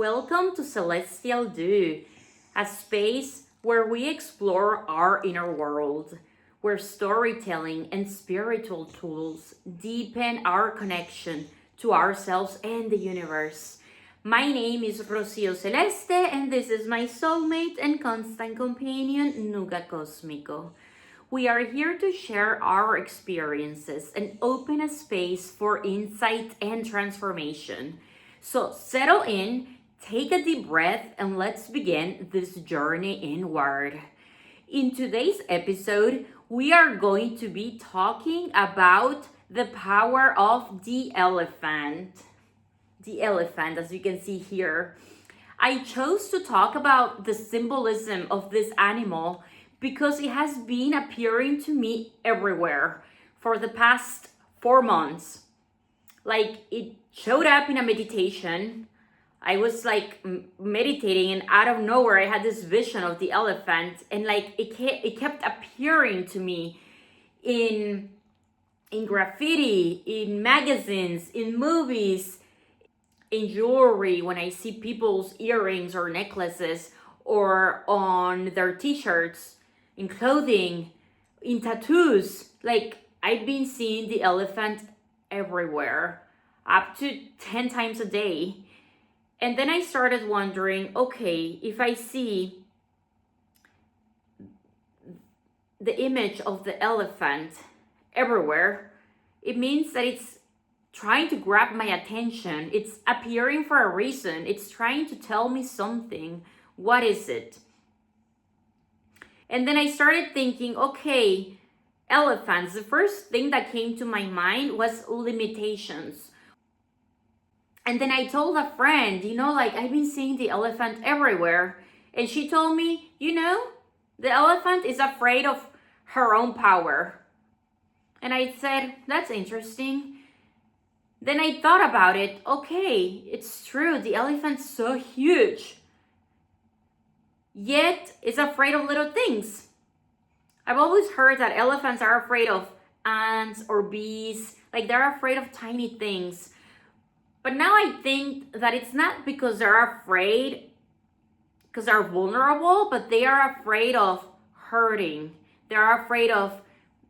Welcome to Celestial Do, a space where we explore our inner world, where storytelling and spiritual tools deepen our connection to ourselves and the universe. My name is Rocio Celeste, and this is my soulmate and constant companion, Nuga Cosmico. We are here to share our experiences and open a space for insight and transformation. So settle in, take a deep breath, and let's begin this journey inward. In today's episode, we are going to be talking about the power of the elephant. The elephant, as you can see here. I chose to talk about the symbolism of this animal because it has been appearing to me everywhere for the past 4 months. Like, it showed up in a meditation. I was like meditating, and out of nowhere I had this vision of the elephant, and like it kept appearing to me in graffiti, in magazines, in movies, in jewelry, when I see people's earrings or necklaces, or on their t-shirts, in clothing, in tattoos. Like, I've been seeing the elephant everywhere, up to 10 times a day. And then I started wondering, okay, if I see the image of the elephant everywhere, it means that it's trying to grab my attention. It's appearing for a reason. It's trying to tell me something. What is it? And then I started thinking, okay, elephants. The first thing that came to my mind was limitations. And then I told a friend, like, I've been seeing the elephant everywhere. And she told me, the elephant is afraid of her own power. And I said, that's interesting. Then I thought about it. Okay, it's true. The elephant's so huge. Yet, it's afraid of little things. I've always heard that elephants are afraid of ants or bees. Like, they're afraid of tiny things. But now I think that it's not because they're afraid, because they're vulnerable, but they are afraid of hurting. They're afraid of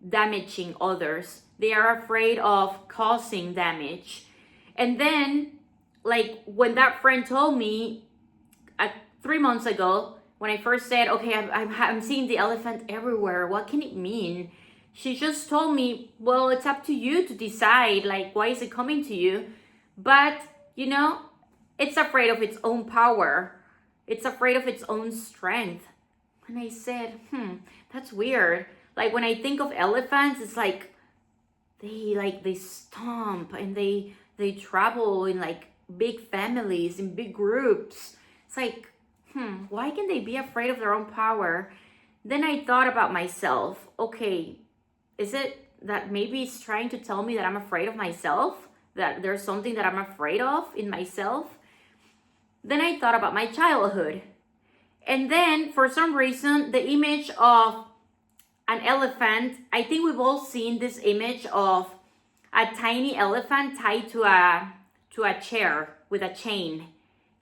damaging others. They are afraid of causing damage. And then, like, when that friend told me 3 months ago, when I first said, okay, I'm seeing the elephant everywhere, what can it mean? She just told me, well, it's up to you to decide, like, why is it coming to you? But, it's afraid of its own power. It's afraid of its own strength. And I said, that's weird. Like, when I think of elephants, it's like they stomp and they travel in like big families, in big groups. It's like, why can they be afraid of their own power? Then I thought about myself. Okay, is it that maybe it's trying to tell me that I'm afraid of myself? That there's something that I'm afraid of in myself? Then I thought about my childhood. And then, for some reason, the image of an elephant, I think we've all seen this image of a tiny elephant tied to a chair with a chain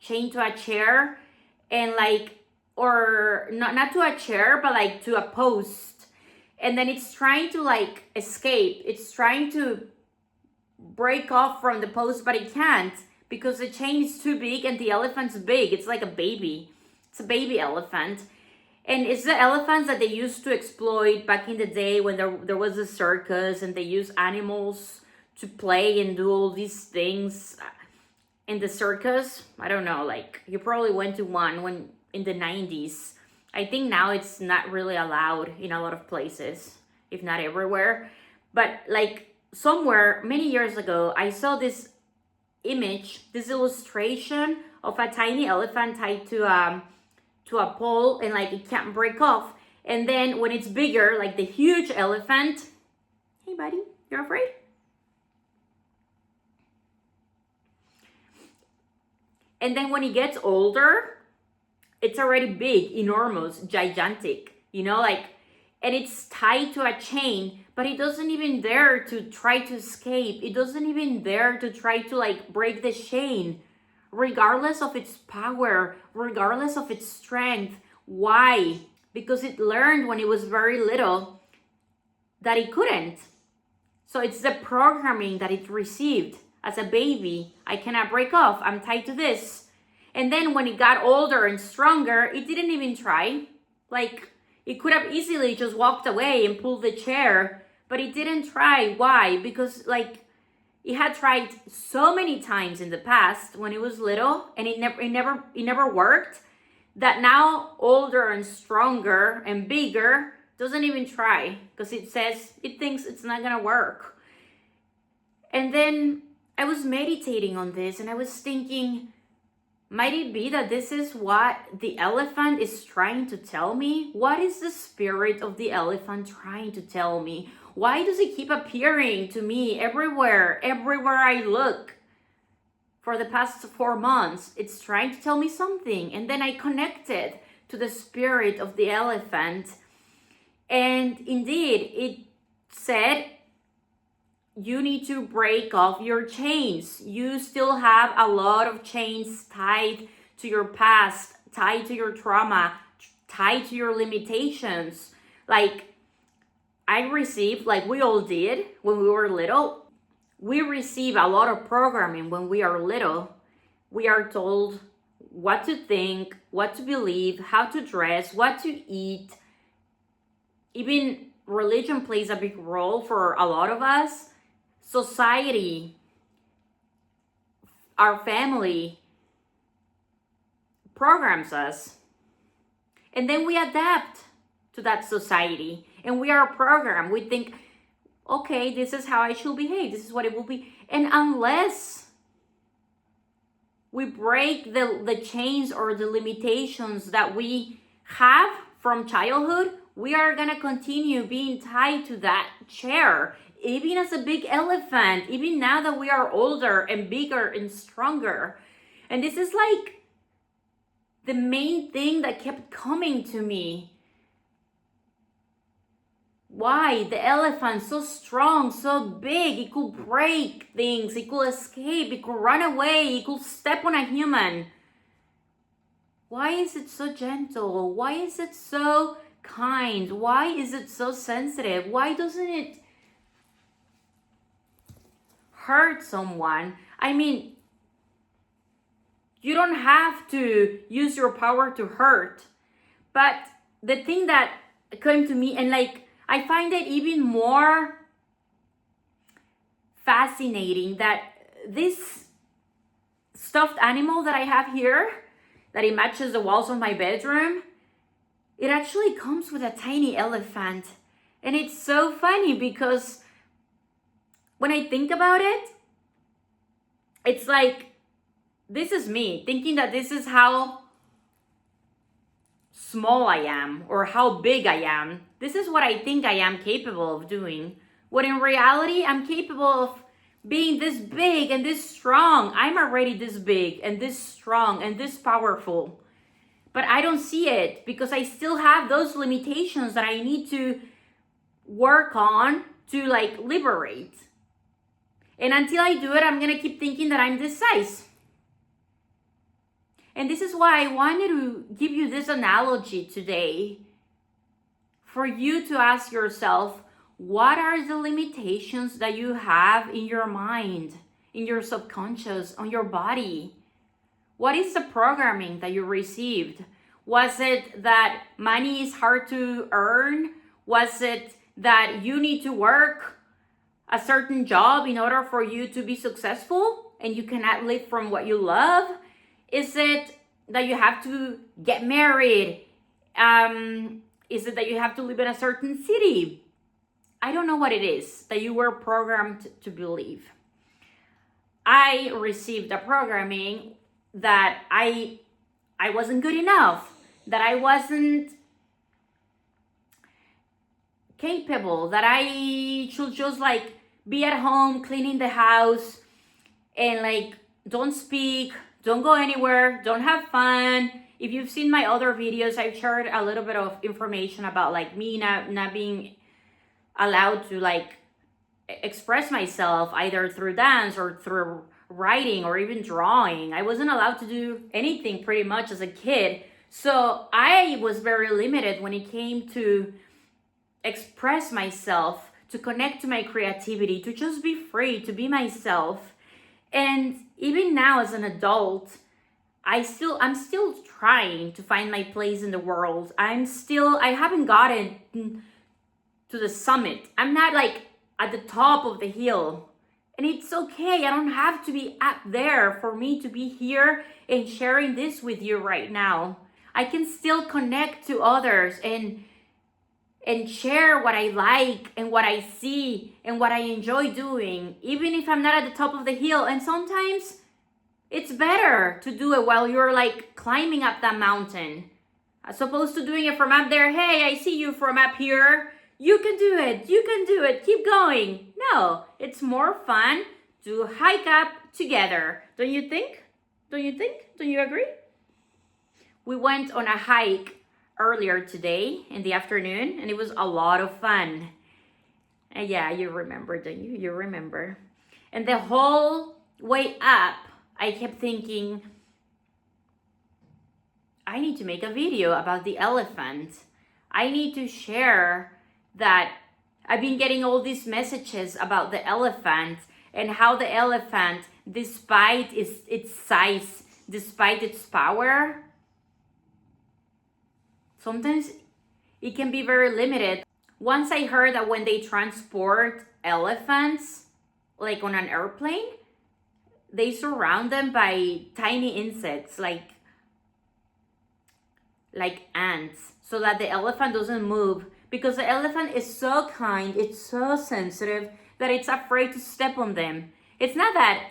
to a chair, and like, or not to a chair, but like to a post. And then it's trying to like escape. It's trying to break off from the post, but it can't because the chain is too big and the elephant's big. It's like a baby. It's a baby elephant. And it's the elephants that they used to exploit back in the day when there was a circus, and they used animals to play and do all these things in the circus. I don't know, like, you probably went to one when in the 90s. I think now it's not really allowed in a lot of places, if not everywhere. But like somewhere many years ago, I saw this image, this illustration of a tiny elephant tied to a pole, and like it can't break off. And then when it's bigger, like the huge elephant, hey buddy, you're afraid? And then when it gets older, it's already big, enormous, gigantic, like, and it's tied to a chain, but it doesn't even dare to try to escape. It doesn't even dare to try to like break the chain, regardless of its power, regardless of its strength. Why? Because it learned when it was very little that it couldn't. So it's the programming that it received as a baby. I cannot break off. I'm tied to this. And then when it got older and stronger, it didn't even try. Like, it could have easily just walked away and pulled the chair, but it didn't try. Why? Because like it had tried so many times in the past when it was little, and it never worked, that now older and stronger and bigger doesn't even try because it thinks it's not gonna work. And then I was meditating on this and I was thinking, might it be that this is what the elephant is trying to tell me? What is the spirit of the elephant trying to tell me? Why does it keep appearing to me everywhere I look? For the past 4 months, it's trying to tell me something. And then I connected to the spirit of the elephant. And indeed, it said, you need to break off your chains. You still have a lot of chains tied to your past, tied to your trauma, tied to your limitations. Like I received, like we all did when we were little, we receive a lot of programming when we are little. We are told what to think, what to believe, how to dress, what to eat. Even religion plays a big role for a lot of us. Society, our family programs us. And then we adapt to that society. And we are programmed. We think, okay, this is how I should behave. This is what it will be. And unless we break the chains or the limitations that we have from childhood, we are going to continue being tied to that chair. Even as a big elephant, even now that we are older and bigger and stronger. And this is like the main thing that kept coming to me. Why? The elephant, so strong, so big, it could break things, it could escape, it could run away, it could step on a human. Why is it so gentle? Why is it so kind? Why is it so sensitive? Why doesn't it hurt someone? I mean, you don't have to use your power to hurt. But the thing that came to me, and like, I find it even more fascinating that this stuffed animal that I have here, that it matches the walls of my bedroom, it actually comes with a tiny elephant. And it's so funny because when I think about it, it's like, this is me thinking that this is how small I am or how big I am. This is what I think I am capable of doing. When in reality, I'm capable of being this big and this strong. I'm already this big and this strong and this powerful. But I don't see it because I still have those limitations that I need to work on to like liberate. And until I do it, I'm going to keep thinking that I'm this size. And this is why I wanted to give you this analogy today. For you to ask yourself, what are the limitations that you have in your mind, in your subconscious, on your body? What is the programming that you received? Was it that money is hard to earn? Was it that you need to work a certain job in order for you to be successful and you cannot live from what you love? Is it that you have to get married? Is it that you have to live in a certain city? I don't know what it is that you were programmed to believe. I received a programming that I wasn't good enough, that I wasn't capable, that I should just like be at home cleaning the house and like don't speak, don't go anywhere, don't have fun. If you've seen my other videos, I've shared a little bit of information about like me not being allowed to like express myself either through dance or through writing or even drawing. I wasn't allowed to do anything pretty much as a kid. So I was very limited when it came to express myself, to connect to my creativity, to just be free, to be myself. And even now as an adult, I'm still trying to find my place in the world. I haven't gotten to the summit. I'm not like at the top of the hill. And it's okay. I don't have to be up there for me to be here and sharing this with you right now. I can still connect to others and share what I like and what I see and what I enjoy doing, even if I'm not at the top of the hill. And sometimes it's better to do it while you're like climbing up that mountain, as opposed to doing it from up there. Hey, I see you from up here. You can do it. You can do it. Keep going. No, it's more fun to hike up together. Don't you think? Don't you think? Don't you agree? We went on a hike earlier today in the afternoon, and it was a lot of fun. And yeah, you remember, don't you? You remember. And the whole way up, I kept thinking, I need to make a video about the elephant. I need to share that I've been getting all these messages about the elephant and how the elephant, despite its size, despite its power, sometimes it can be very limited. Once I heard that when they transport elephants, like on an airplane, they surround them by tiny insects like ants, so that the elephant doesn't move, because the elephant is so kind, it's so sensitive that it's afraid to step on them. It's not that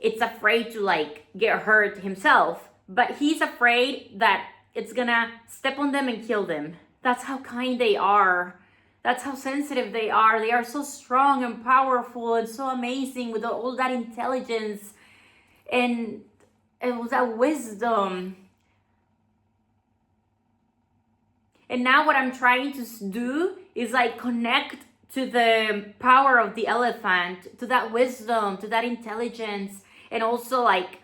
it's afraid to like get hurt himself, but he's afraid that it's gonna step on them and kill them. That's how kind they are. That's how sensitive they are. They are so strong and powerful and so amazing with all that intelligence and with that wisdom. And now what I'm trying to do is like connect to the power of the elephant, to that wisdom, to that intelligence, and also like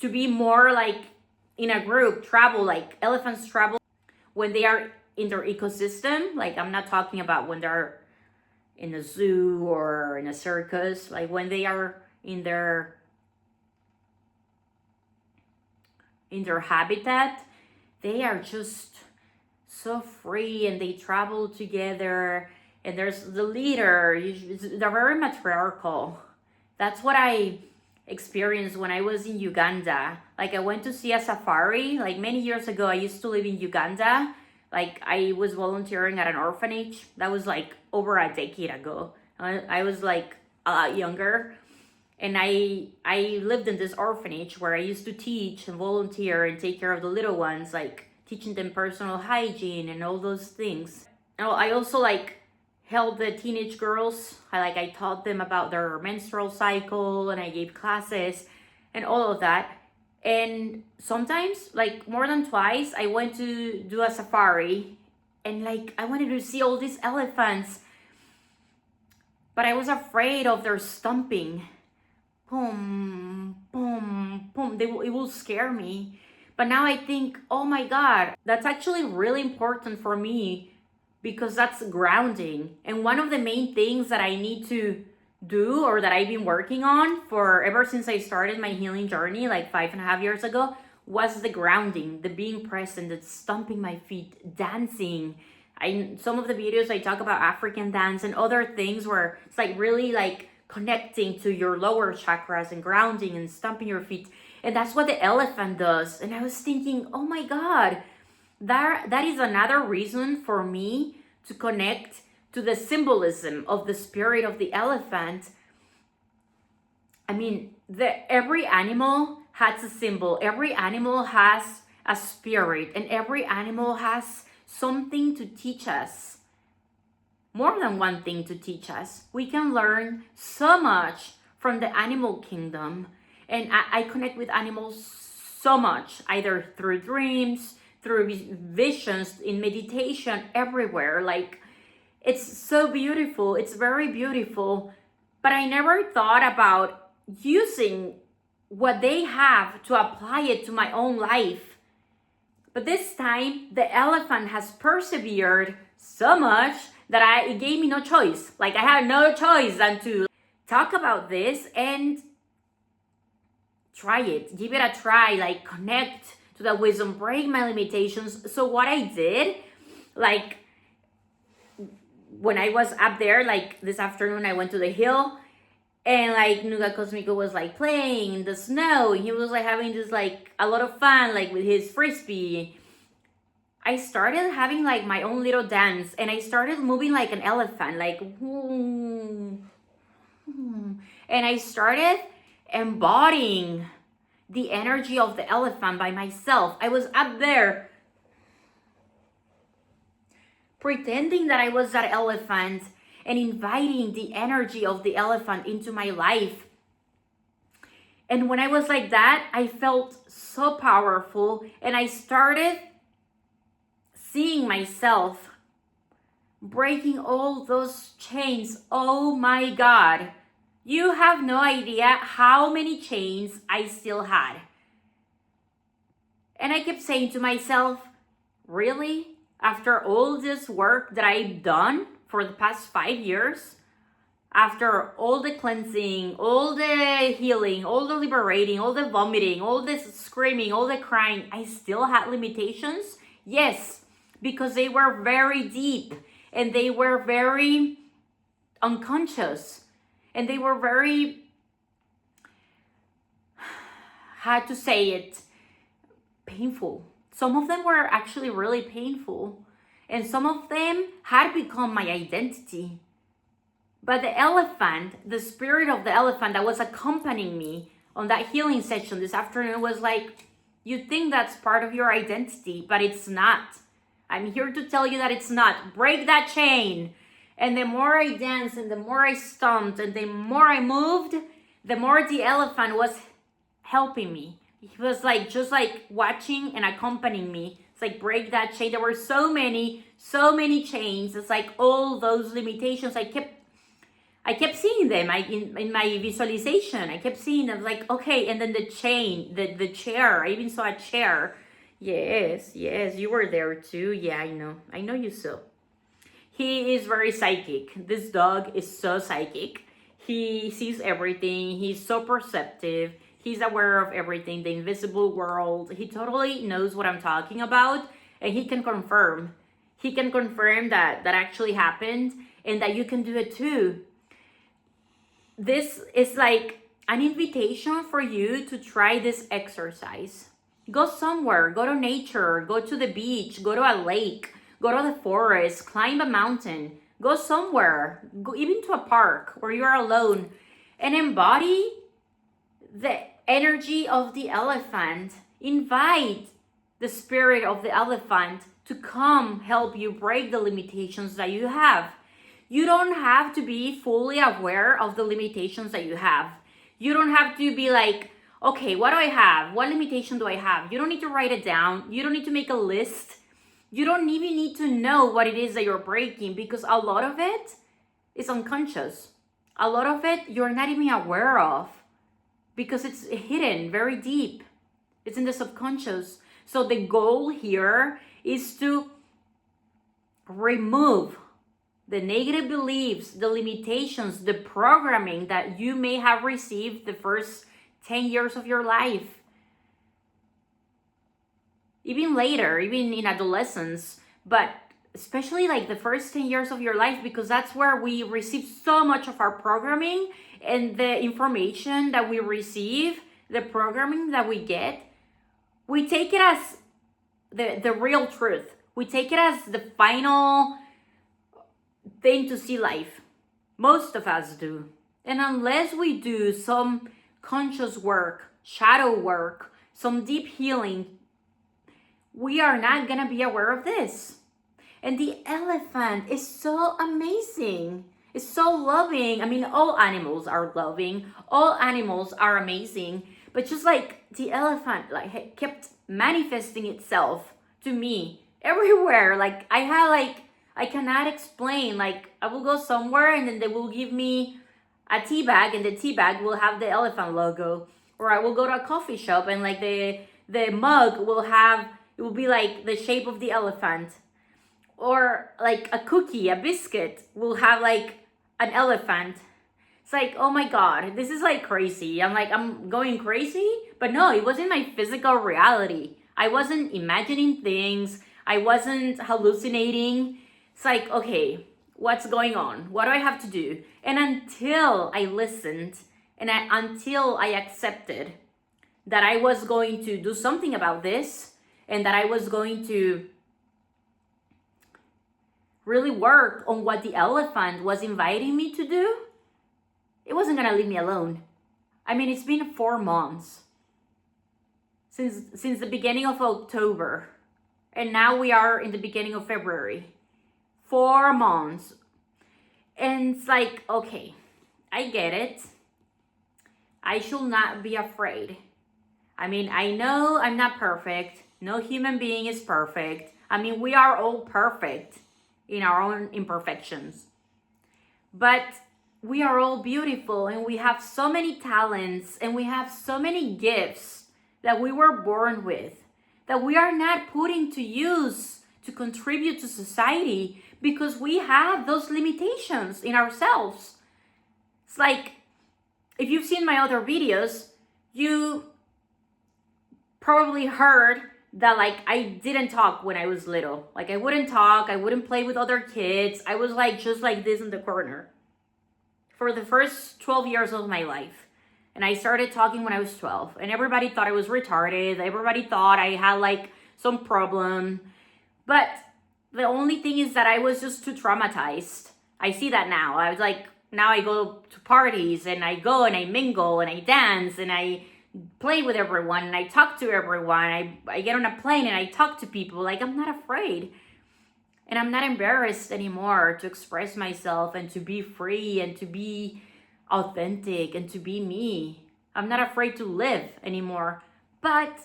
to be more like in a group, travel, like elephants travel when they are in their ecosystem. Like I'm not talking about when they're in a zoo or in a circus, like when they are in their habitat, they are just so free and they travel together, and there's the leader. They're very matriarchal. That's what I experienced when I was in Uganda. Like I went to see a safari like many years ago. I used to live in Uganda. Like I was volunteering at an orphanage. That was like over a decade ago. I was like a lot younger, and I lived in this orphanage where I used to teach and volunteer and take care of the little ones, like teaching them personal hygiene and all those things. And I also like helped the teenage girls. I taught them about their menstrual cycle, and I gave classes and all of that. And sometimes, like more than twice, I went to do a safari, and like I wanted to see all these elephants, but I was afraid of their stomping. Boom, boom, boom. It will scare me. But now I think, oh my God, that's actually really important for me, because that's grounding. And one of the main things that I need to do, or that I've been working on for ever since I started my healing journey like 5.5 years ago, was the grounding, the being present, the stomping my feet, dancing. Some of the videos I talk about African dance and other things where it's like really like connecting to your lower chakras and grounding and stomping your feet. And that's what the elephant does. And I was thinking, oh my God, that is another reason for me to connect to the symbolism of the spirit of the elephant. I mean, every animal has a symbol. Every animal has a spirit, and every animal has something to teach us. More than one thing to teach us. We can learn so much from the animal kingdom. And I connect with animals so much, either through dreams, through visions, in meditation, everywhere. Like, it's so beautiful. It's very beautiful. But I never thought about using what they have to apply it to my own life. But this time, the elephant has persevered so much that it gave me no choice. Like, I had no choice than to talk about this and try it. Give it a try, like connect to the wisdom, break my limitations. So what I did, like when I was up there, like this afternoon, I went to the hill and like Nuga Cosmico was like playing in the snow. He was like having this like a lot of fun, like with his frisbee. I started having like my own little dance and I started moving like an elephant, like and I started embodying the energy of the elephant by myself. I was up there pretending that I was that elephant and inviting the energy of the elephant into my life. And when I was like that, I felt so powerful and I started seeing myself breaking all those chains. Oh my God. You have no idea how many chains I still had. And I kept saying to myself, really? After all this work that I've done for the past 5 years, after all the cleansing, all the healing, all the liberating, all the vomiting, all this screaming, all the crying, I still had limitations? Yes, because they were very deep and they were very unconscious and they were very, how to say it, painful. Some of them were actually really painful and some of them had become my identity. But the elephant, the spirit of the elephant that was accompanying me on that healing session this afternoon was like, you think that's part of your identity, but it's not. I'm here to tell you that it's not. Break that chain. And the more I danced and the more I stomped and the more I moved, the more the elephant was helping me. He was like, just like watching and accompanying me. It's like, break that chain. There were so many chains. It's like all those limitations. I kept seeing them in my visualization. I kept seeing them like, okay, and then the chain, the chair. I even saw a chair. Yes, you were there too. Yeah, I know you saw. He is very psychic. This dog is so psychic. He sees everything. He's so perceptive. He's aware of everything, the invisible world. He totally knows what I'm talking about, and he can confirm. He can confirm that actually happened and that you can do it too. This is like an invitation for you to try this exercise. Go somewhere, go to nature, go to the beach, go to a lake, go to the forest, climb a mountain, go somewhere, go even to a park where you are alone and embody the energy of the elephant. Invite the spirit of the elephant to come help you break the limitations that you have. You don't have to be fully aware of the limitations that you have. You don't have to be like, okay, what do I have? What limitation do I have? You don't need to write it down. You don't need to make a list. You don't even need to know what it is that you're breaking because a lot of it is unconscious. A lot of it you're not even aware of because it's hidden very deep. It's in the subconscious. So the goal here is to remove the negative beliefs, the limitations, the programming that you may have received the first 10 years of your life. Even later, even in adolescence, but especially like the first 10 years of your life, because that's where we receive so much of our programming and the information that we receive, the programming that we get, we take it as the real truth. We take it as the final thing to see life. Most of us do. And unless we do some conscious work, shadow work, some deep healing, we are not gonna be aware of this. And the elephant is so amazing. It's so loving. I mean, all animals are loving. All animals are amazing. But just like the elephant, like kept manifesting itself to me everywhere. Like I cannot explain. Like I will go somewhere and then they will give me a tea bag, and the tea bag will have the elephant logo. Or I will go to a coffee shop and like the mug will have, it will be like the shape of the elephant. Or like a cookie, a biscuit will have like an elephant. It's like, oh my God, this is like crazy. I'm like, I'm going crazy? But no, it wasn't my physical reality. I wasn't imagining things. I wasn't hallucinating. It's like, okay, what's going on? What do I have to do? And until I listened and until I accepted that I was going to do something about this and that I was going to really work on what the elephant was inviting me to do, it wasn't gonna leave me alone. I mean, it's been 4 months since the beginning of October, and now we are in the beginning of February. 4 months. And it's like, okay, I get it. I should not be afraid. I mean, I know I'm not perfect. No human being is perfect. I mean, we are all perfect in our own imperfections. But we are all beautiful, and we have so many talents, and we have so many gifts that we were born with that we are not putting to use to contribute to society because we have those limitations in ourselves. It's like, if you've seen my other videos, you probably heard that like I didn't talk when I was little. Like I wouldn't talk, I wouldn't play with other kids. I was like just like this in the corner for the first 12 years of my life. And I started talking when I was 12, and everybody thought I was retarded. Everybody thought I had like some problem. But the only thing is that I was just too traumatized. I see that now. I was like, now I go to parties and I go and I mingle and I dance and I play with everyone and I talk to everyone. I get on a plane and I talk to people. Like, I'm not afraid. And I'm not embarrassed anymore to express myself and to be free and to be authentic and to be me. I'm not afraid to live anymore. But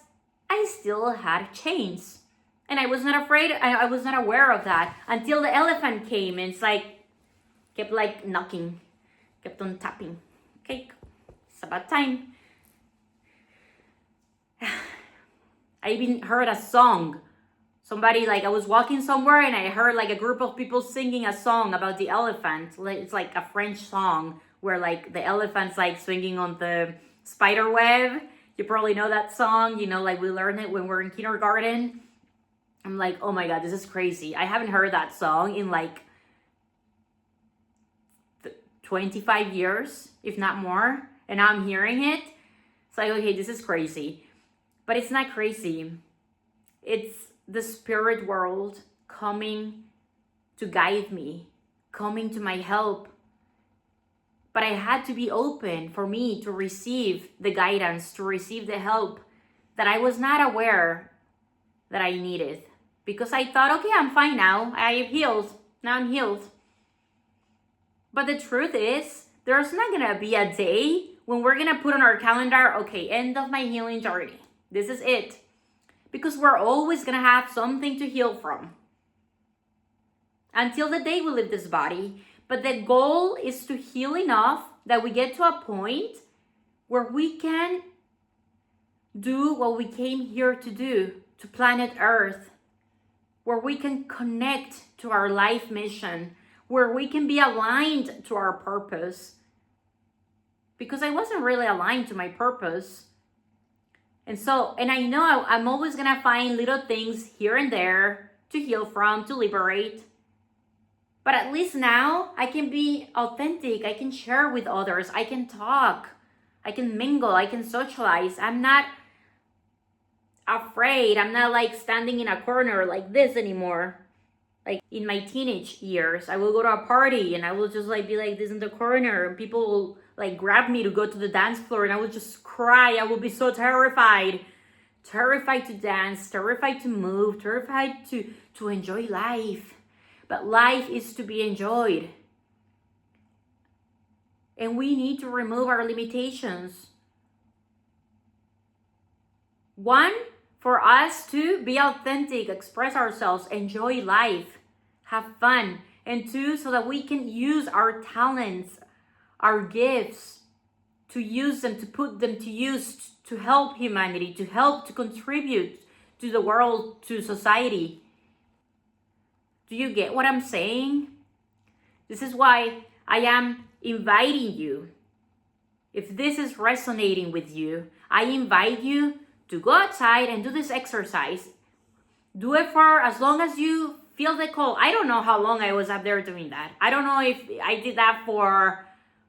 I still had chains. And I was not afraid. I was not aware of that until the elephant came, and it's like, kept like knocking, kept on tapping. Okay, it's about time. I even heard a song. Somebody, like, I was walking somewhere and I heard like a group of people singing a song about the elephant. It's like a French song where like the elephant's like swinging on the spider web. You probably know that song, you know, like we learned it when we're in kindergarten. I'm like, oh my God, this is crazy. I haven't heard that song in like 25 years, if not more. And now I'm hearing it. It's like, okay, this is crazy. But it's not crazy. It's the spirit world coming to guide me, coming to my help. But I had to be open for me to receive the guidance, to receive the help that I was not aware that I needed. Because I thought, okay, I'm fine now. I've healed. Now I'm healed. But the truth is, there's not gonna be a day when we're gonna put on our calendar, okay, end of my healing journey. This is it. Because we're always gonna have something to heal from. Until the day we leave this body. But the goal is to heal enough that we get to a point where we can do what we came here to do, to planet Earth. Where we can connect to our life mission, where we can be aligned to our purpose. Because I wasn't really aligned to my purpose. And I know I'm always gonna find little things here and there to heal from, to liberate. But at least now I can be authentic, I can share with others, I can talk, I can mingle, I can socialize. I'm not afraid. I'm not like standing in a corner like this anymore. Like in my teenage years, I will go to a party and I will just like be like this in the corner, and people will like grab me to go to the dance floor, and I will just cry. I will be so terrified to dance, terrified to move, terrified to enjoy life. But life is to be enjoyed. And we need to remove our limitations. One, for us to be authentic, express ourselves, enjoy life, have fun. And two, so that we can use our talents, our gifts, to use them, to put them to use, to help humanity, to help, to contribute to the world, to society. Do you get what I'm saying? This is why I am inviting you. If this is resonating with you, I invite you to go outside and do this exercise. Do it for as long as you feel the call. I don't know how long I was up there doing that. I don't know if I did that for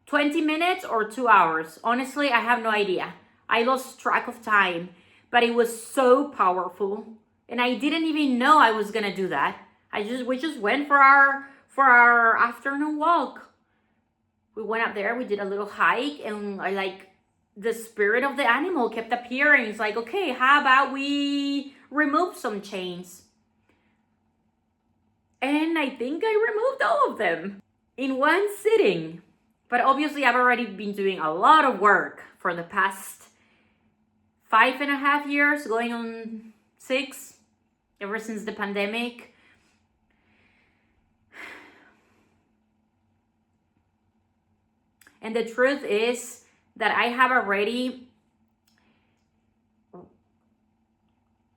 20 minutes or 2 hours. Honestly, I have no idea. I lost track of time, but it was so powerful. And I didn't even know I was gonna do that. We just went for our afternoon walk. We went up there, we did a little hike, and the spirit of the animal kept appearing. It's like, okay, how about we remove some chains? And I think I removed all of them in one sitting. But obviously I've already been doing a lot of work for the past 5.5 years, going on 6, ever since the pandemic. And the truth is that I have already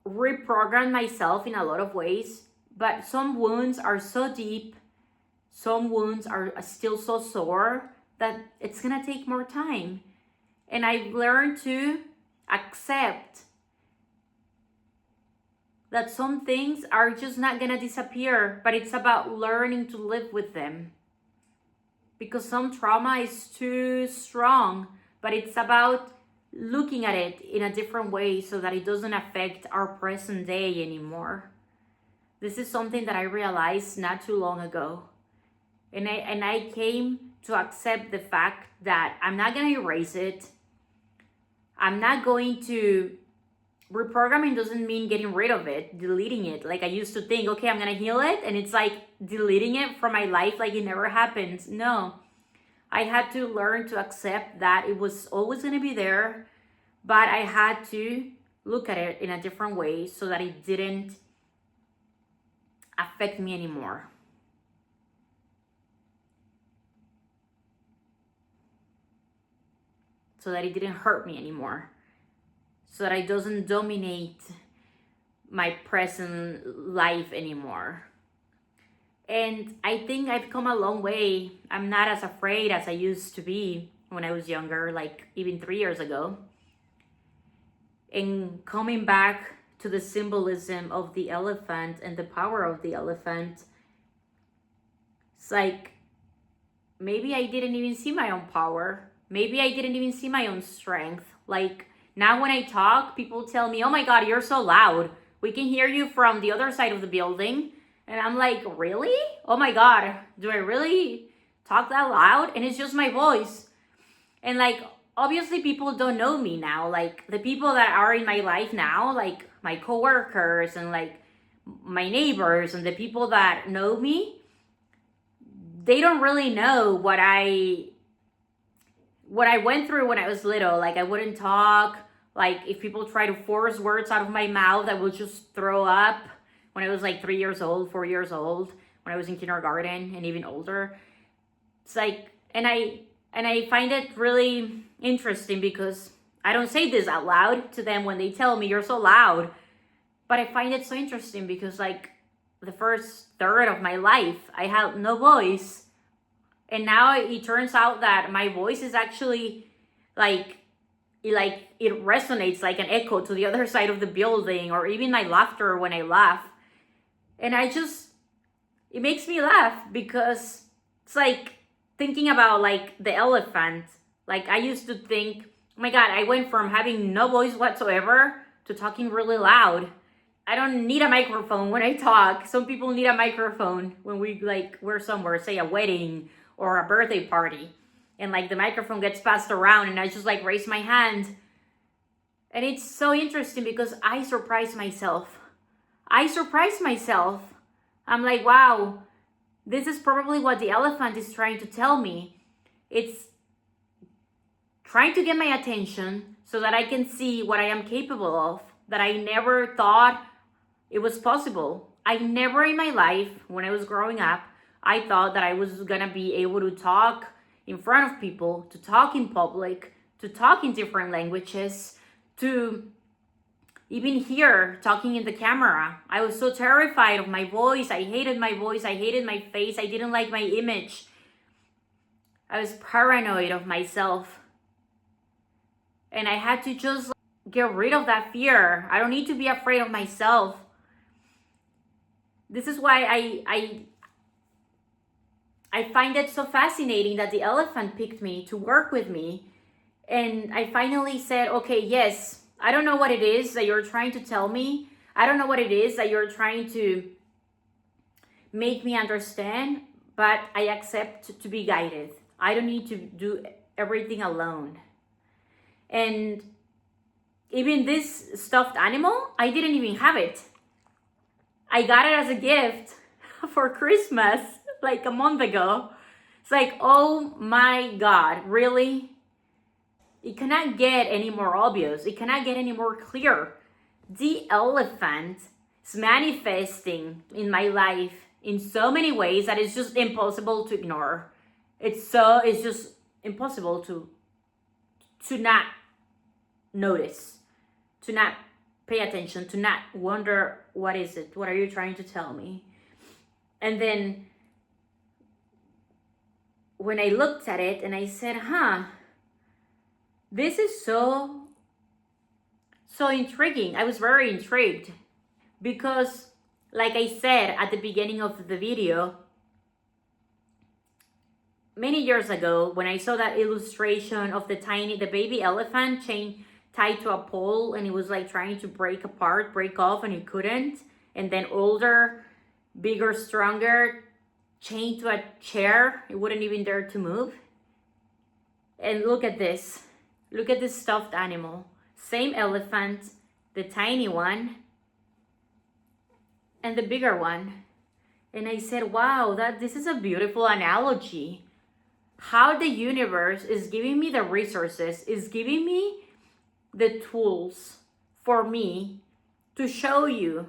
reprogrammed myself in a lot of ways, but some wounds are so deep, some wounds are still so sore that it's gonna take more time. And I've learned to accept that some things are just not gonna disappear, but it's about learning to live with them. Because some trauma is too strong, but it's about looking at it in a different way so that it doesn't affect our present day anymore. This is something that I realized not too long ago. And I came to accept the fact that I'm not going to erase it. I'm not going to... Reprogramming doesn't mean getting rid of it, deleting it. Like I used to think, okay, I'm going to heal it, and it's like deleting it from my life like it never happened. No. I had to learn to accept that it was always going to be there, but I had to look at it in a different way so that it didn't affect me anymore. So that it didn't hurt me anymore. So that it doesn't dominate my present life anymore. And I think I've come a long way. I'm not as afraid as I used to be when I was younger, like even 3 years ago. And coming back to the symbolism of the elephant and the power of the elephant, it's like maybe I didn't even see my own power. Maybe I didn't even see my own strength. Like now when I talk, people tell me, oh my God, you're so loud. We can hear you from the other side of the building. And I'm like, really? Oh my God, do I really talk that loud? And it's just my voice. And like, obviously people don't know me now. Like the people that are in my life now, like my coworkers and like my neighbors and the people that know me, they don't really know what I went through when I was little. Like I wouldn't talk. Like if people try to force words out of my mouth, I would just throw up. When I was like 3 years old, 4 years old, when I was in kindergarten and even older. It's like, and I find it really interesting because I don't say this out loud to them when they tell me you're so loud. But I find it so interesting because like the first third of my life, I had no voice. And now it turns out that my voice is actually it resonates like an echo to the other side of the building, or even my laughter when I laugh. And it makes me laugh because it's like thinking about like the elephant. Like I used to think, oh my God, I went from having no voice whatsoever to talking really loud. I don't need a microphone when I talk. Some people need a microphone when we're somewhere, say a wedding or a birthday party. And like the microphone gets passed around and I just like raise my hand. And it's so interesting because I surprise myself. I'm like, wow, this is probably what the elephant is trying to tell me. It's trying to get my attention so that I can see what I am capable of, that I never thought it was possible. I never in my life, when I was growing up, I thought that I was gonna be able to talk in front of people, to talk in public, to talk in different languages, to even here talking in the camera. I was so terrified of my voice. I hated my voice. I hated my face. I didn't like my image. I was paranoid of myself. And I had to just get rid of that fear. I don't need to be afraid of myself. This is why I find it so fascinating that the elephant picked me to work with me. And I finally said, okay, yes, I don't know what it is that you're trying to tell me. I don't know what it is that you're trying to make me understand, but I accept to be guided. I don't need to do everything alone. And even this stuffed animal, I didn't even have it. I got it as a gift for Christmas like a month ago. It's like, oh my God, really? It cannot get any more obvious. It cannot get any more clear. The elephant is manifesting in my life in so many ways that it's just impossible to ignore. It's just impossible to not notice, to not pay attention, to not wonder, what is it? What are you trying to tell me? And then when I looked at it and I said, this is so intriguing. I was very intrigued because, like I said at the beginning of the video, many years ago, when I saw that illustration of the baby elephant chain tied to a pole, and it was like trying to break off, and it couldn't, and then older, bigger, stronger, chained to a chair, it wouldn't even dare to move. And look at this stuffed animal, same elephant, the tiny one and the bigger one. And I said, wow, this is a beautiful analogy. How the universe is giving me the resources, is giving me the tools for me to show you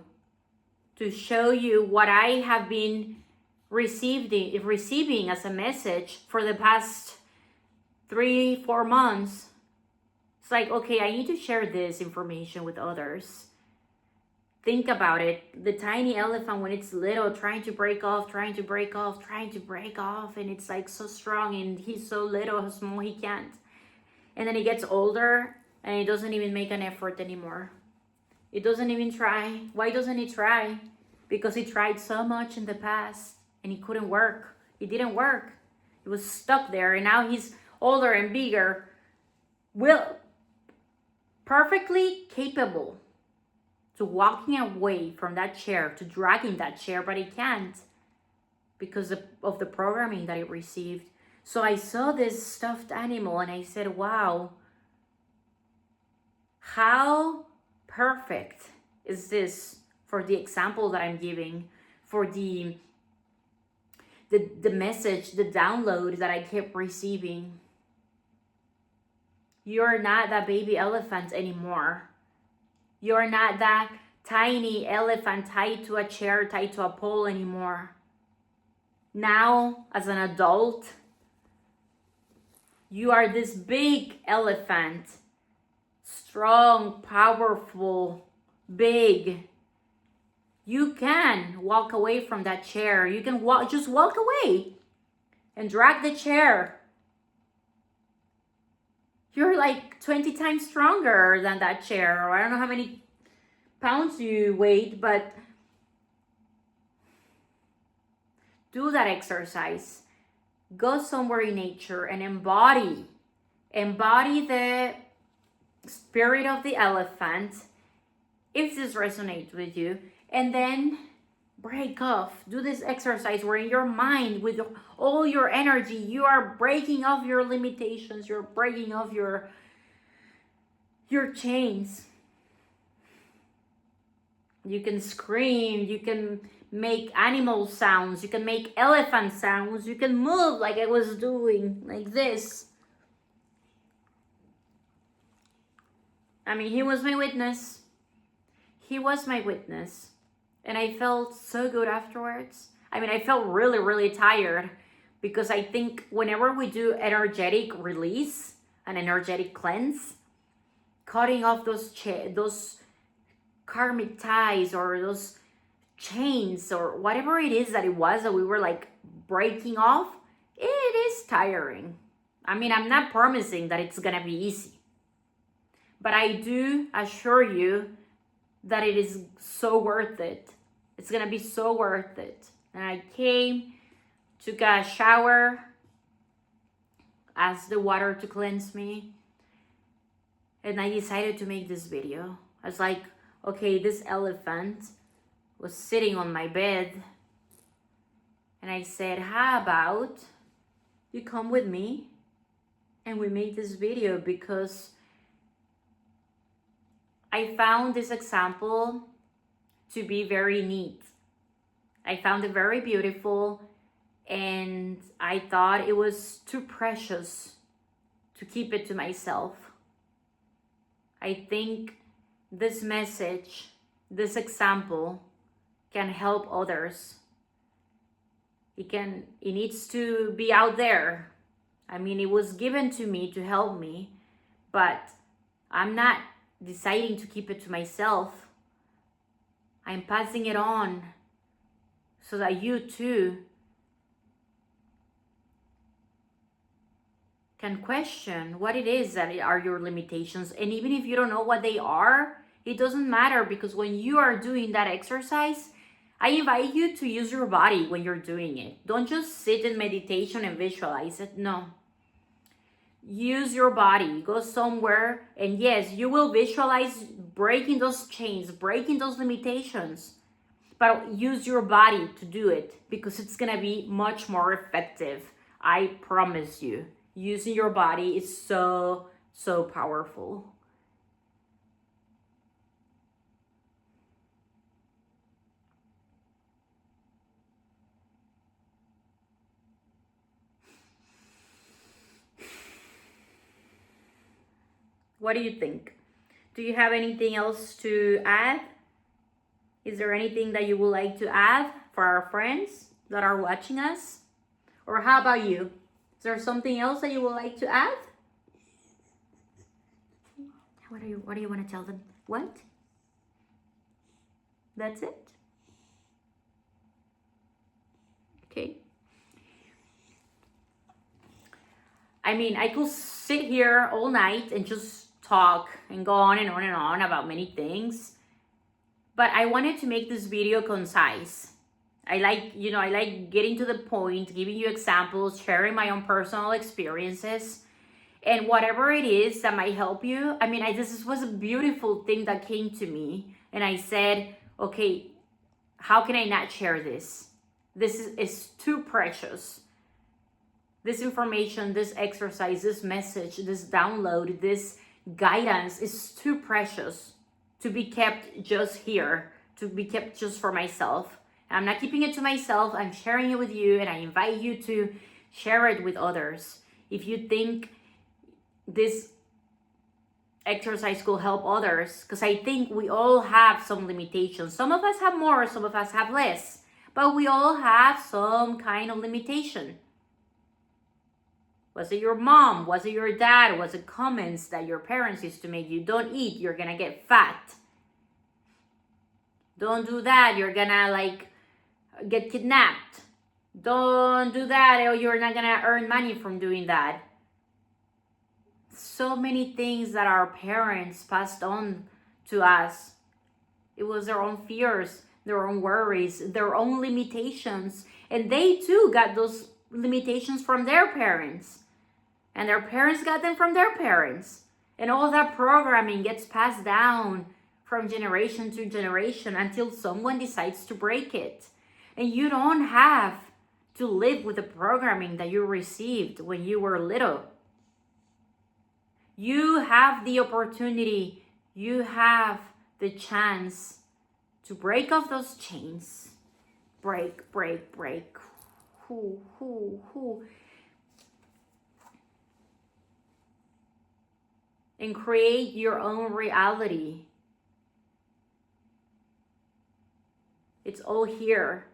what I have been receiving as a message for the past 3-4 months. It's like, okay, I need to share this information with others. Think about it. The tiny elephant, when it's little, trying to break off, and it's like so strong, and he's so little, how small, he can't. And then he gets older and he doesn't even make an effort anymore. It doesn't even try. Why doesn't he try? Because he tried so much in the past and it couldn't work. It didn't work. It was stuck there, and now he's older and bigger, perfectly capable to walking away from that chair, to dragging that chair, but he can't because of the programming that he received. So I saw this stuffed animal and I said, wow, how perfect is this for the example that I'm giving, for the message, the download that I kept receiving. You're not that baby elephant anymore. You're not that tiny elephant tied to a chair, tied to a pole anymore. Now, as an adult, you are this big elephant, strong, powerful, big. You can walk away from that chair. You can just walk away and drag the chair. You're like 20 times stronger than that chair. Or I don't know how many pounds you weigh, but do that exercise. Go somewhere in nature and embody the spirit of the elephant, if this resonates with you, and then break off. Do this exercise where in your mind, with all your energy, you are breaking off your limitations, you're breaking off your chains. You can scream, you can make animal sounds, you can make elephant sounds, you can move like I was doing, like this. I mean, he was my witness. And I felt so good afterwards. I mean, I felt really, really tired, because I think whenever we do energetic release, an energetic cleanse, cutting off those karmic ties or those chains or whatever it is that it was that we were like breaking off, it is tiring. I mean, I'm not promising that it's gonna be easy, but I do assure you that it is so worth it. It's gonna be so worth it. And I came, took a shower, asked the water to cleanse me, and I decided to make this video. I was like, okay, this elephant was sitting on my bed, and I said, how about you come with me and we make this video, because I found this example to be very neat. I found it very beautiful, and I thought it was too precious to keep it to myself. I think this message, this example can help others. It needs to be out there. I mean, it was given to me to help me, but I'm not deciding to keep it to myself. I'm passing it on so that you too can question what it is that are your limitations. And even if you don't know what they are, it doesn't matter, because when you are doing that exercise, I invite you to use your body when you're doing it. Don't just sit in meditation and visualize it. No. Use your body. Go somewhere, and yes, you will visualize breaking those chains, breaking those limitations, but use your body to do it, because it's gonna be much more effective. I promise you. Using your body is so powerful. What do you think? Do you have anything else to add? Is there anything that you would like to add for our friends that are watching us? Or how about you? Is there something else that you would like to add? What do you want to tell them? What? That's it? Okay. I mean, I could sit here all night and just talk and go on and on and on about many things, but I wanted to make this video concise. I like getting to the point, giving you examples, sharing my own personal experiences, and whatever it is that might help you. I mean, this was a beautiful thing that came to me, and I said, okay, how can I not share this? This is too precious. This information, this exercise, this message, this download, this guidance is too precious to be kept just here, to be kept just for myself. I'm not keeping it to myself. I'm sharing it with you, and I invite you to share it with others. If you think this exercise could help others, because I think we all have some limitations. Some of us have more, some of us have less, but we all have some kind of limitation. Was it your mom? Was it your dad? Was it comments that your parents used to make you? Don't eat, you're gonna get fat. Don't do that, you're gonna get kidnapped. Don't do that, or you're not gonna earn money from doing that. So many things that our parents passed on to us. It was their own fears, their own worries, their own limitations. And they too got those limitations from their parents. And their parents got them from their parents. And all that programming gets passed down from generation to generation until someone decides to break it. And you don't have to live with the programming that you received when you were little. You have the opportunity, you have the chance to break off those chains. Break. And create your own reality. It's all here.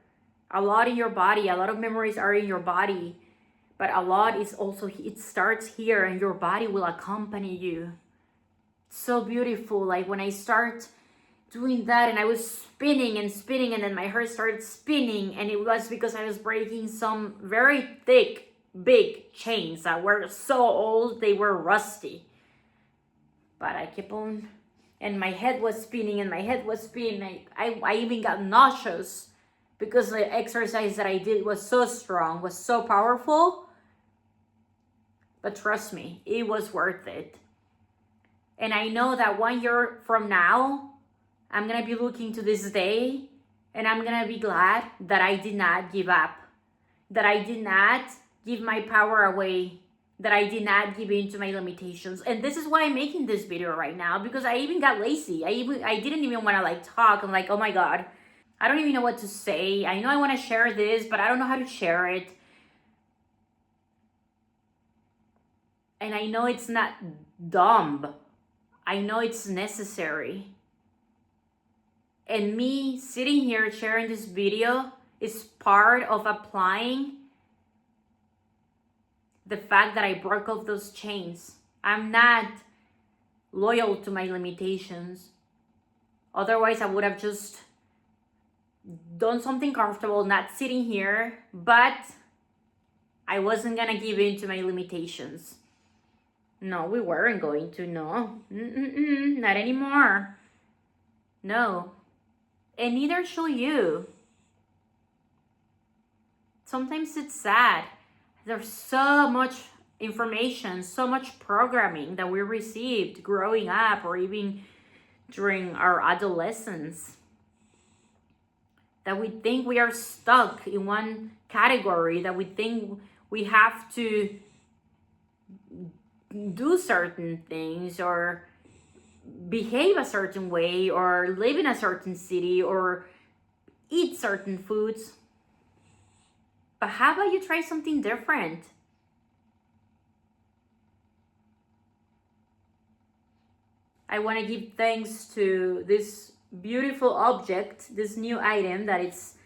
A lot in your body, a lot of memories are in your body. but a lot is also, it starts here and your body will accompany you. So beautiful. Like when I start doing that and I was spinning and spinning, and then my hair started spinning, and it was because I was breaking some very thick, big chains that were so old they were rusty. But I kept on, and my head was spinning and my head was spinning. I even got nauseous because the exercise that I did was so strong, was so powerful. But trust me, it was worth it. And I know that 1 year from now, I'm gonna be looking to this day and I'm gonna be glad that I did not give up, that I did not give my power away, that I did not give in to my limitations. And this is why I'm making this video right now, because I even got lazy. I didn't even want to like talk. I'm like, oh my God, I don't even know what to say. I know I want to share this, but I don't know how to share it. And I know it's not dumb. I know it's necessary. And me sitting here sharing this video is part of applying the fact that I broke off those chains. I'm not loyal to my limitations. Otherwise, I would have just done something comfortable, not sitting here, but I wasn't gonna give in to my limitations. No, we weren't going to, no. Not anymore. No. And neither shall you. Sometimes it's sad. There's so much information, so much programming that we received growing up or even during our adolescence, that we think we are stuck in one category, that we think we have to do certain things or behave a certain way or live in a certain city or eat certain foods. But how about you try something different? I want to give thanks to this beautiful object, this new item that it's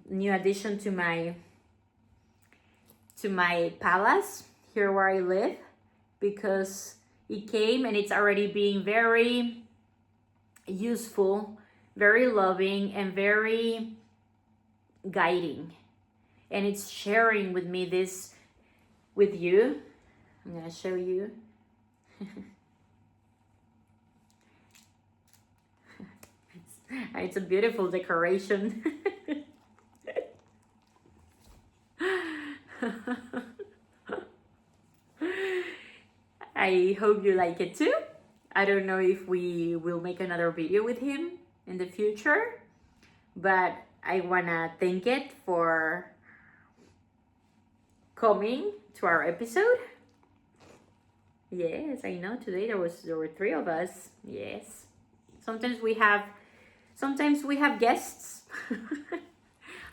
new addition to my palace here where I live, because it came and it's already being very useful, very loving, and very guiding. And it's sharing with me this with you. I'm gonna show you. It's a beautiful decoration. I hope you like it too. I don't know if we will make another video with him in the future, but I wanna thank it for coming to our episode. Yes, I know today there were 3 of us. Yes. Sometimes we have guests.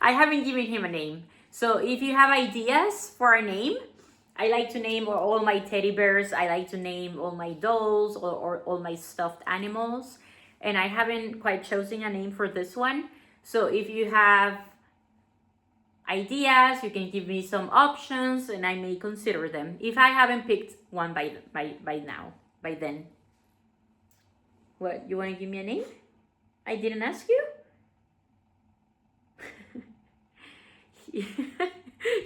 I haven't given him a name. So if you have ideas for a name, I like to name all my teddy bears. I like to name all my dolls or all my stuffed animals. And I haven't quite chosen a name for this one. So if you have ideas, you can give me some options and I may consider them. If I haven't picked one by then. What, you want to give me a name? I didn't ask you?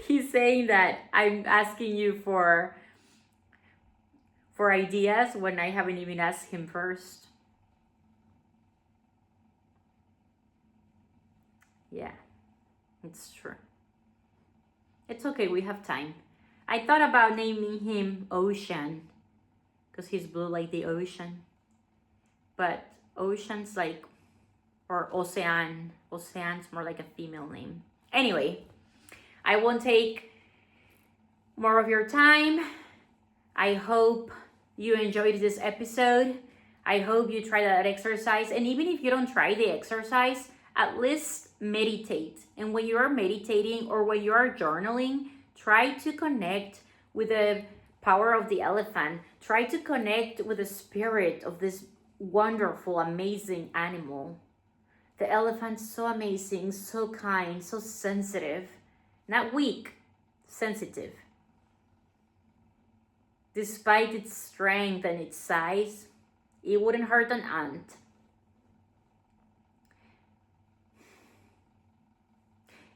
He's saying that I'm asking you for ideas when I haven't even asked him first. Yeah, it's true. It's okay, we have time. I thought about naming him Ocean, because he's blue like the ocean. But Ocean's like, or Ocean. Ocean's more like a female name. Anyway, I won't take more of your time. I hope you enjoyed this episode. I hope you try that exercise. And even if you don't try the exercise, at least meditate. And when you are meditating or when you are journaling, try to connect with the power of the elephant. Try to connect with the spirit of this wonderful, amazing animal. The elephant's so amazing, so kind, so sensitive, not weak, sensitive. Despite its strength and its size, it wouldn't hurt an ant.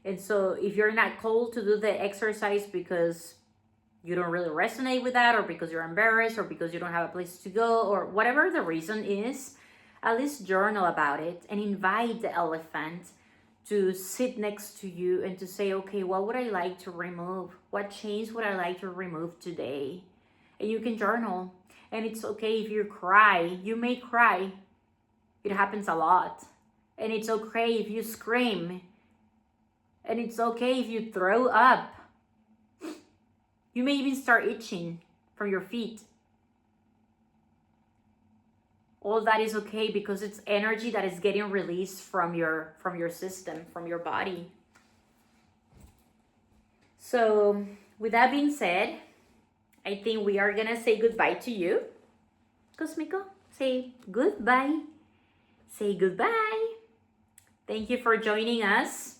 And so if you're not called to do the exercise because you don't really resonate with that, or because you're embarrassed, or because you don't have a place to go, or whatever the reason is, at least journal about it and invite the elephant to sit next to you and to say, okay, what would I like to remove? What change would I like to remove today? And you can journal. And it's okay if you cry. You may cry. It happens a lot. And it's okay if you scream. And it's okay if you throw up. You may even start itching from your feet. All that is okay because it's energy that is getting released from your system, from your body. So with that being said, I think we are gonna say goodbye to you. Cosmico, say goodbye. Say goodbye. Thank you for joining us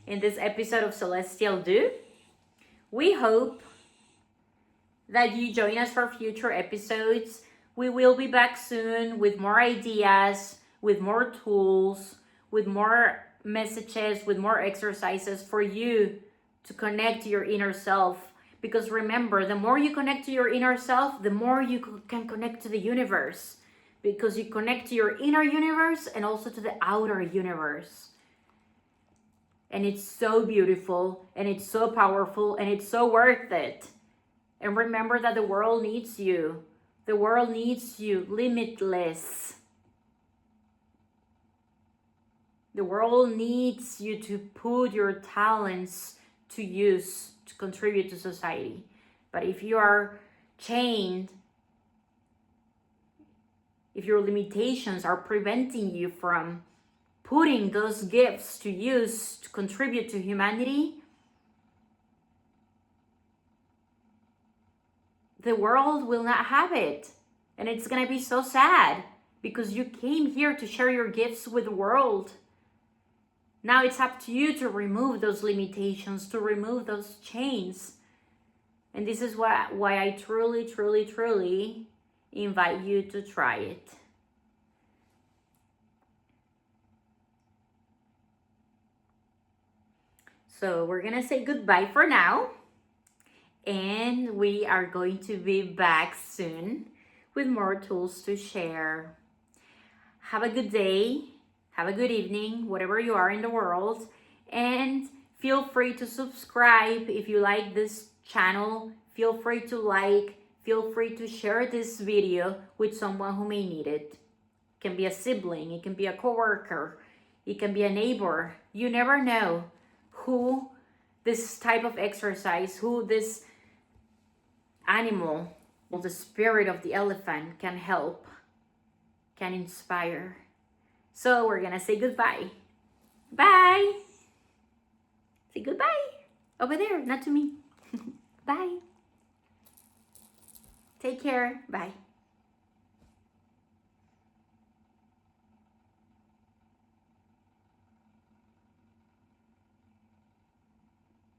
in this episode of Celestial Do. We hope that you join us for future episodes. We will be back soon with more ideas, with more tools, with more messages, with more exercises for you to connect to your inner self. Because remember, the more you connect to your inner self, the more you can connect to the universe. Because you connect to your inner universe and also to the outer universe. And it's so beautiful, and it's so powerful, and it's so worth it. And remember that the world needs you. The world needs you limitless. The world needs you to put your talents to use to contribute to society. But if you are chained, if your limitations are preventing you from putting those gifts to use to contribute to humanity, the world will not have it. And it's gonna be so sad because you came here to share your gifts with the world. Now it's up to you to remove those limitations, to remove those chains. And this is why I truly, truly, truly invite you to try it. So we're gonna say goodbye for now. And we are going to be back soon with more tools to share. Have a good day. Have a good evening, whatever you are in the world. And feel free to subscribe if you like this channel. Feel free to like. Feel free to share this video with someone who may need it. It can be a sibling. It can be a coworker. It can be a neighbor. You never know who this type of exercise, who this animal, or the spirit of the elephant can help, can inspire. So we're gonna say goodbye. Bye. Say goodbye. Over there, not to me. Bye. Take care. Bye.